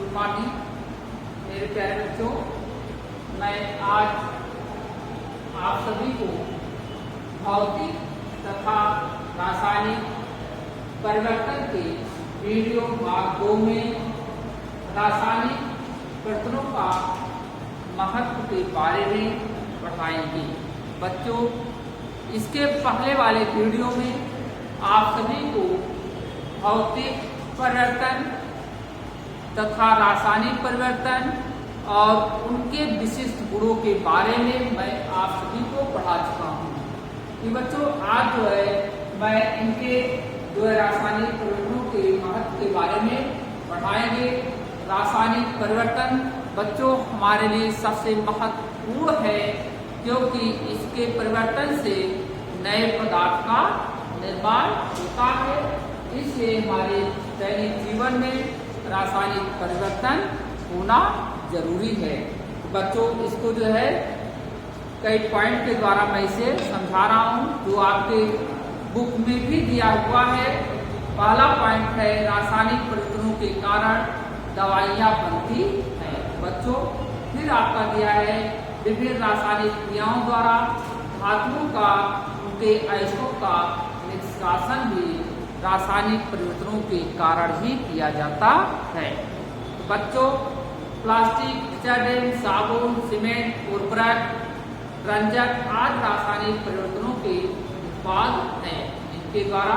Good morning मेरे प्यारे बच्चों। मैं आज आप सभी को भौतिक तथा रासायनिक परिवर्तन के वीडियो भाग 2 में रासायनिक परिवर्तनों का महत्व के बारे में पढ़ाएंगे। बच्चों, इसके पहले वाले वीडियो में आप सभी को भौतिक परिवर्तन तथा रासायनिक परिवर्तन और उनके विशिष्ट गुणों के बारे में मैं आप सभी को पढ़ा चुका हूँ। कि बच्चों, आज जो है मैं इनके जो है रासायनिक परिवर्तनों के महत्व के बारे में पढ़ाएंगे। रासायनिक परिवर्तन बच्चों हमारे लिए सबसे महत्वपूर्ण है, क्योंकि इसके परिवर्तन से नए पदार्थ का निर्माण होता है। इसलिए हमारे दैनिक जीवन में रासायनिक परिवर्तन होना जरूरी है। बच्चों, इसको जो है कई पॉइंट के द्वारा मैं इसे समझा रहा हूँ, जो आपके बुक में भी दिया हुआ है। पहला पॉइंट है रासायनिक परिवर्तनों के कारण दवाइयाँ बनती हैं। बच्चों, फिर आपका दिया है विभिन्न रासायनिक क्रियाओं द्वारा धातुओं का उनके अयस्कों का निष्कासन भी रासायनिक परिवर्तनों के कारण ही किया जाता है। तो बच्चों, प्लास्टिक, डिटर्जेंट, साबुन, सीमेंट, उर्वरक, रंजक आदि रासायनिक परिवर्तनों के उत्पाद हैं। इनके द्वारा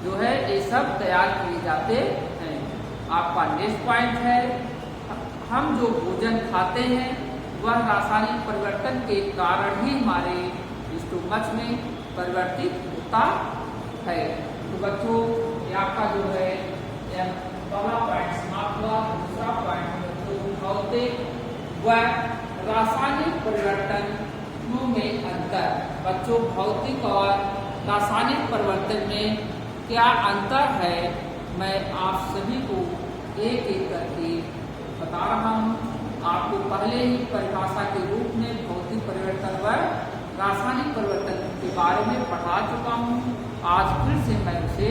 जो है ये सब तैयार किए जाते हैं। आपका नेक्स्ट पॉइंट है, हम जो भोजन खाते हैं वह रासायनिक परिवर्तन के कारण ही हमारे स्टोमच में परिवर्तित होता है। तो बच्चों, ये आपका जो है पहला पॉइंट समाप्त हुआ। दूसरा पॉइंट बच्चों भौतिक व रासायनिक परिवर्तनों में अंतर। बच्चों, भौतिक और रासायनिक परिवर्तन में क्या अंतर है, मैं आप सभी को एक एक करके बता रहा हूँ। आपको पहले ही परिभाषा के रूप में भौतिक परिवर्तन व रासायनिक परिवर्तन के बारे में पढ़ा चुका हूँ। आज फिर से मैं उसे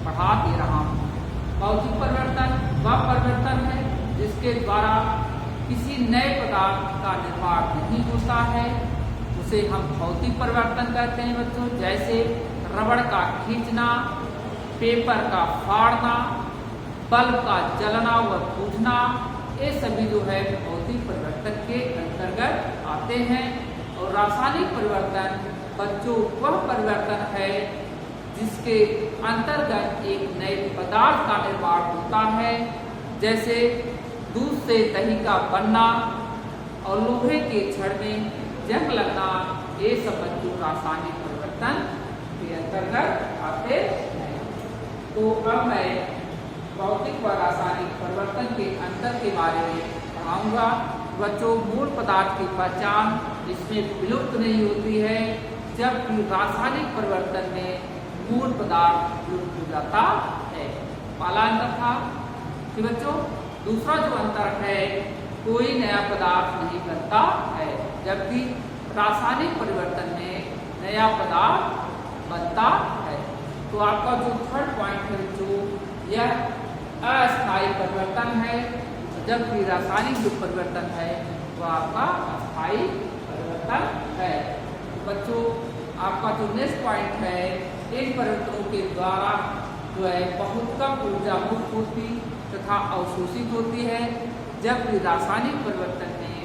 पढ़ा दे रहा हूँ। भौतिक परिवर्तन वह परिवर्तन है जिसके द्वारा किसी नए पदार्थ का निर्माण नहीं होता है, उसे हम भौतिक परिवर्तन कहते हैं। बच्चों, जैसे रबड़ का खींचना, पेपर का फाड़ना, बल्ब का जलना व बुझना, ये सभी जो है भौतिक परिवर्तन के अंतर्गत आते हैं। और रासायनिक परिवर्तन बच्चों वह परिवर्तन है जिसके अंतर्गत एक नए पदार्थ का निर्माण होता है। जैसे दूध से दही का बनना और लोहे के छड़ में जंग लगना, ये सब बच्चों रासायनिक परिवर्तन के अंतर्गत आते हैं। तो अब मैं भौतिक व रासायनिक परिवर्तन के अंतर के बारे में पढ़ाऊंगा। बच्चों, मूल पदार्थ की पहचान इसमें विलुप्त नहीं होती है, जबकि रासायनिक परिवर्तन में मूल पदार्थ विलुप्त हो जाता है। पहला अंतर था कि बच्चों, दूसरा जो अंतर है, कोई नया पदार्थ नहीं बनता है, जबकि रासायनिक परिवर्तन में नया पदार्थ बनता है। तो आपका जो थर्ड पॉइंट है जो यह अस्थायी परिवर्तन है, जबकि रासायनिक जो परिवर्तन है वह आपका अस्थायी परिवर्तन है। तो बच्चों, आपका जो नेक्स्ट पॉइंट है, इन परिवर्तनों के द्वारा जो है बहुत कम ऊर्जा मुक्त होती तथा अवशोषित होती है, जबकि रासायनिक परिवर्तन में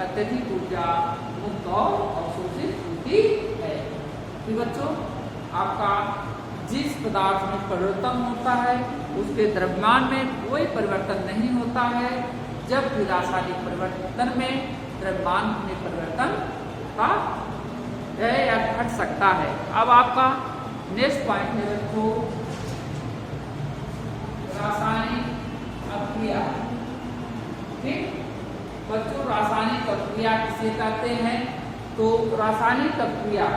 अत्यधिक ऊर्जा मुक्त और अवशोषित होती है। तो बच्चों, आपका जिस पदार्थ में परिवर्तन होता है उसके द्रव्यमान में कोई परिवर्तन नहीं होता है, जबकि रासायनिक परिवर्तन में द्रव्यमान में परिवर्तन होता है या घट सकता है। अब आपका नेक्स्ट पॉइंट है बच्चों रासायनिक अभिक्रिया। ठीक बच्चों, रासायनिक अभिक्रिया किसे कहते हैं? तो रासायनिक अभिक्रिया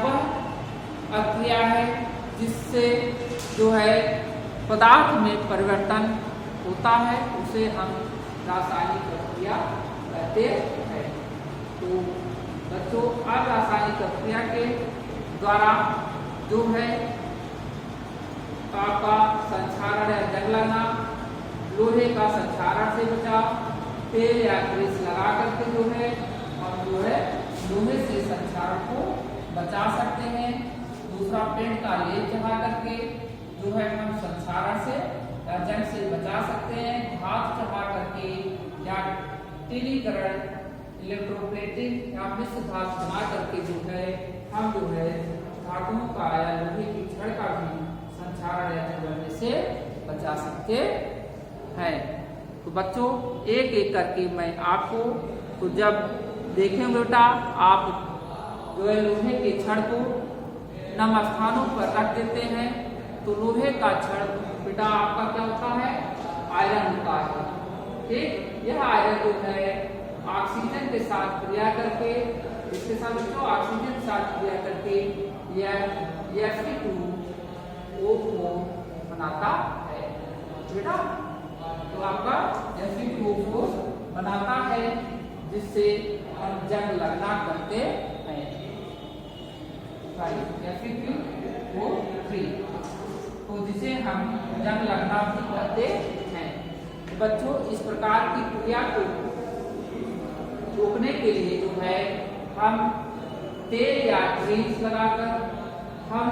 वह अभिक्रिया है जिससे जो है पदार्थ में परिवर्तन होता है, उसे हम रासायनिक अभिक्रिया कहते हैं। तो बच्चों, अरासायनिक अभिक्रिया के द्वारा जो है आपका संक्षारण या जंग लगना संक्षारण से बचाव, तेल या ग्रीस लगा करके जो है हम जो है लोहे से संक्षारण को बचा सकते हैं। दूसरा, पेंट का लेप चढ़ा करके जो है हम संक्षारण से या जंग से बचा सकते हैं। हाथ चढ़ा करके या टेलीकरण, इलेक्ट्रोप्लेटिंग या मिश्र धातु बना करके जो है हम जो है धातुओं का या लोहे की छड़ का भी संक्षारण या जंग लगने से बचा सकते हैं। तो बच्चों, एक एक करके मैं आपको, तो जब देखेंगे बेटा आप जो है लोहे के छड़ को नम स्थानों पर रख देते हैं, तो लोहे का छड़ बेटा आपका क्या होता है, आयरन होता है। ठीक, यह आयरन जो है ऑक्सीजन के साथ क्रिया करके, इसके साथ बच्चों ऑक्सीजन के साथ क्रिया करके यह Fe2O4 बनाता है बेटा। तो आपका Fe2O4 बनाता है, जिससे हम जंग लगना करते हैं। Fe2O3, तो जिसे हम जंग लगना भी करते हैं। बच्चों, इस प्रकार की क्रिया को रोकने के लिए जो है हम तेल या ग्रीस लगाकर हम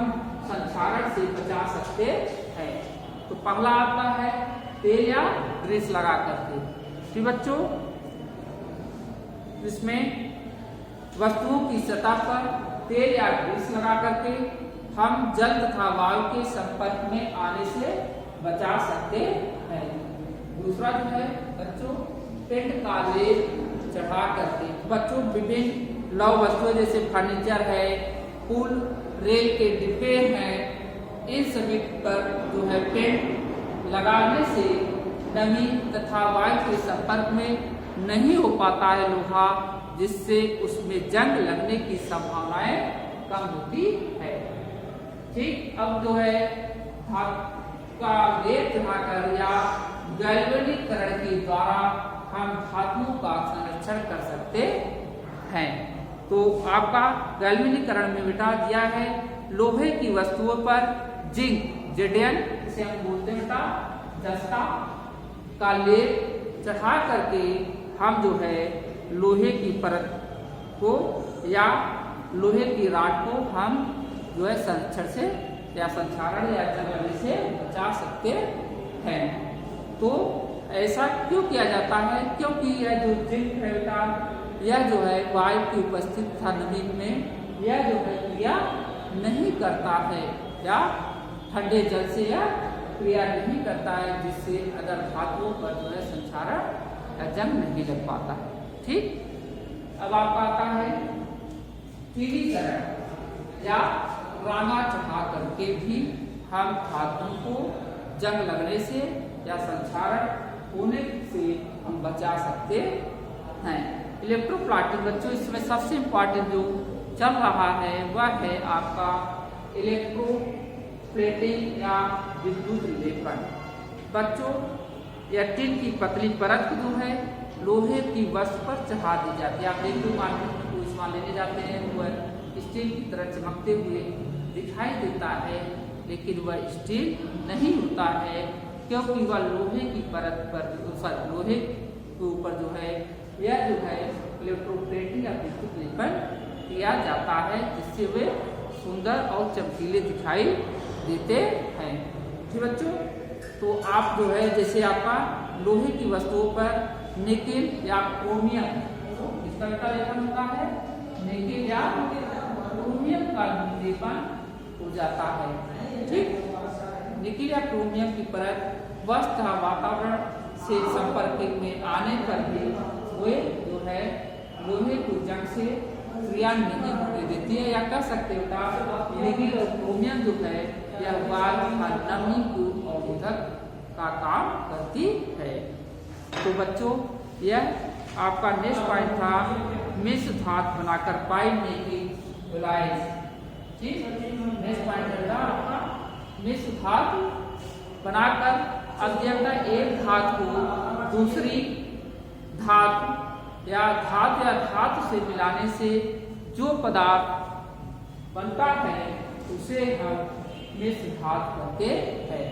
संक्षारण से बचा सकते हैं। तो पहला आता है तेल या ग्रीस लगा करके। फिर बच्चों, इसमें वस्तुओं की सतह पर तेल या ग्रीस लगा करके हम जल तथा वायु के संपर्क में आने से बचा सकते हैं। दूसरा जो है बच्चों, पेंट का लेप चढ़ा करके। बच्चों, विभिन्न लौह वस्तुएं जैसे फर्नीचर है, पुल, रेल के डिब्बे हैं, इन सभी पर जो है पेंट लगाने से नमी तथा वायु के संपर्क में नहीं हो पाता है लोहा, जिससे उसमें जंग लगने की संभावनाएं कम होती है। ठीक, अब जो है धातु का लेप चढ़ाकर या गैल्वेनीकरण के द्वारा हम धातुओं का संरक्षण कर सकते हैं। तो आपका गैल्वेनीकरण में बेटा दिया है लोहे की वस्तुओं पर जिंक, Zn जिसे हम बोलते हैं बेटा जस्ता, का लेप चढ़ा करके हम जो है लोहे की परत को या लोहे की राड को हम जो है संरक्षण से या संक्षारण या जंग से बचा सकते हैं। तो ऐसा क्यों किया जाता है? क्योंकि यह जो जिंक है बेटा, यह जो है वायु की उपस्थित तथा नमी में यह जो है क्रिया नहीं करता है या ठंडे जल से यह क्रिया नहीं करता है, जिससे अगर धातुओं पर जो है संक्षारण या जंग नहीं लग पाता है। ठीक, अब आपका आता है टीलीकरण या रांगा चढ़ा करके भी हम धातुओं को जंग लगने से या संक्षारण होने से हम बचा सकते हैं। इलेक्ट्रोप्लेटिंग बच्चों, इसमें सबसे इम्पोर्टेंट जो चल रहा है वह है आपका इलेक्ट्रोप्लेटिंग या विद्युत लेपन। बच्चों, यह टिन की पतली परत जो है लोहे की वस्तु पर चढ़ा दी जाती है। आप देखते हो मार्केट में कोई सामान लेने जाते हैं, वह स्टील की तरह चमकते हुए दिखाई देता है, लेकिन वह स्टील नहीं होता है, क्योंकि वह लोहे की परत पर लोहे के ऊपर जो है यह जो है इलेक्ट्रोप्लेटिंग या विद्युत लेपन किया जाता है, जिससे वे सुंदर और चमकीले दिखाई देते हैं। ठीक बच्चों, तो आप जो है जैसे आपका लोहे की वस्तुओं पर निकेल या क्रोमियम, इसका बेटा लेपन होता है, निकेल या क्रोमियम का लेपन हो जाता है। ठीक, निकेल या क्रोमियम की परत वस्तु वातावरण से संपर्क में आने पर भी वे जो है लोहे को जंग से क्रिया नहीं होने देती है, या कह सकते हो निकेल और क्रोमियम जो है यह वायु नमी को अवरोधक का काम करती है। तो बच्चों, यह आपका नेक्स्ट पॉइंट था मिश्र धातु बनाकर पाइप मेकिंग डिवाइस। ठीक, नेक्स्ट पॉइंट है आपका मिश्र धातु बनाकर अध्ययन एक धातु को दूसरी धातु या धातु से मिलाने से जो पदार्थ बनता है उसे हम मिश्र धातु कहते हैं।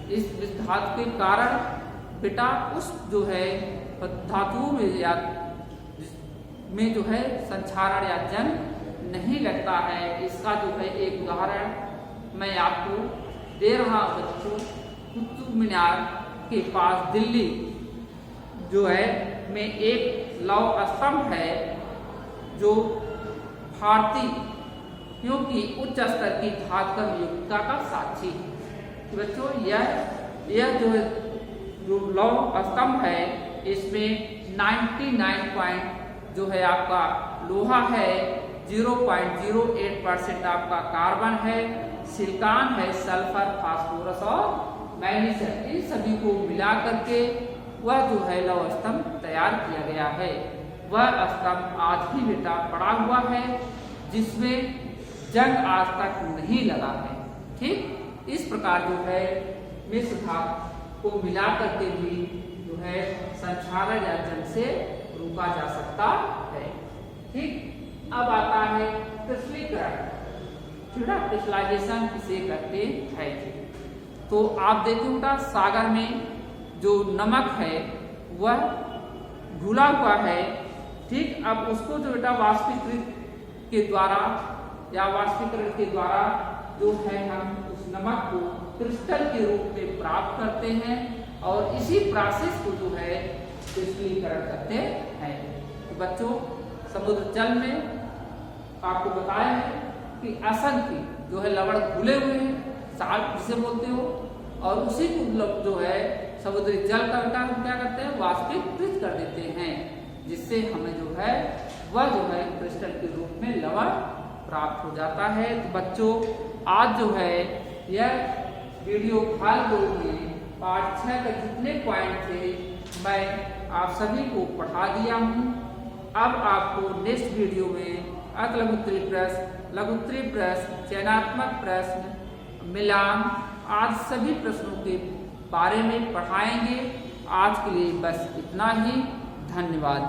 इस मिश्र धातु के कारण बेटा उस जो है धातुओं में जो है संक्षारण या जंग नहीं लगता है। इसका जो है एक उदाहरण मैं आपको दे रहा हूं बच्चों। कुतुब मीनार के पास दिल्ली जो है में एक लौह स्तंभ है जो भारतीय क्योंकि उच्च स्तर की धात्कर्म योग्यता का साक्षी है। बच्चों यह जो लौह स्तंभ है इसमें 99 जो है आपका लोहा है, 0.08% आपका कार्बन है, सिलिकॉन है, सल्फर, फास्फोरस और मैग्नीशियम, इन सभी को मिला करके वह जो है लौह स्तंभ तैयार किया गया है। वह स्तंभ आज भी बेटा पड़ा हुआ है जिसमें जंग आज तक नहीं लगा है। ठीक इस प्रकार जो है मिश्र धातु को मिला करके भी जो है संक्षारण या जंग से रोका जा सकता है। ठीक अब आता है क्रिस्टलीकरण, क्रिस्टलाइजेशन किसे कहते हैं। तो आप देखिए बेटा सागर में जो नमक है वह घुला हुआ है। ठीक अब उसको जो बेटा वाष्पीकृत के द्वारा या वाष्पीकरण के द्वारा जो है हम उस नमक को क्रिस्टल के रूप में प्राप्त करते हैं और इसी प्रोसेस को जो है क्रिस्टलीकरण करते हैं। तो बच्चों समुद्र जल में आपको बताया है कि असंख्य जो है लवण घुले हुए हैं, साल्ट जिसे बोलते हो, और उसी को जो है समुद्री जल का क्या करते हैं वाष्पीकृत कर देते हैं, जिससे हमें जो है वह जो है क्रिस्टल के रूप में लवण प्राप्त हो जाता है। तो बच्चों आज जो है यह वीडियो भाग 2 में पार्ट 6 के जितने पॉइंट थे मैं आप सभी को पढ़ा दिया हूँ। अब आपको नेक्स्ट वीडियो में अकलगोत्री प्रश्न, लघुत्तरी प्रश्न, चयनात्मक प्रश्न, मिलान आज सभी प्रश्नों के बारे में पढ़ाएंगे। आज के लिए बस इतना ही। धन्यवाद।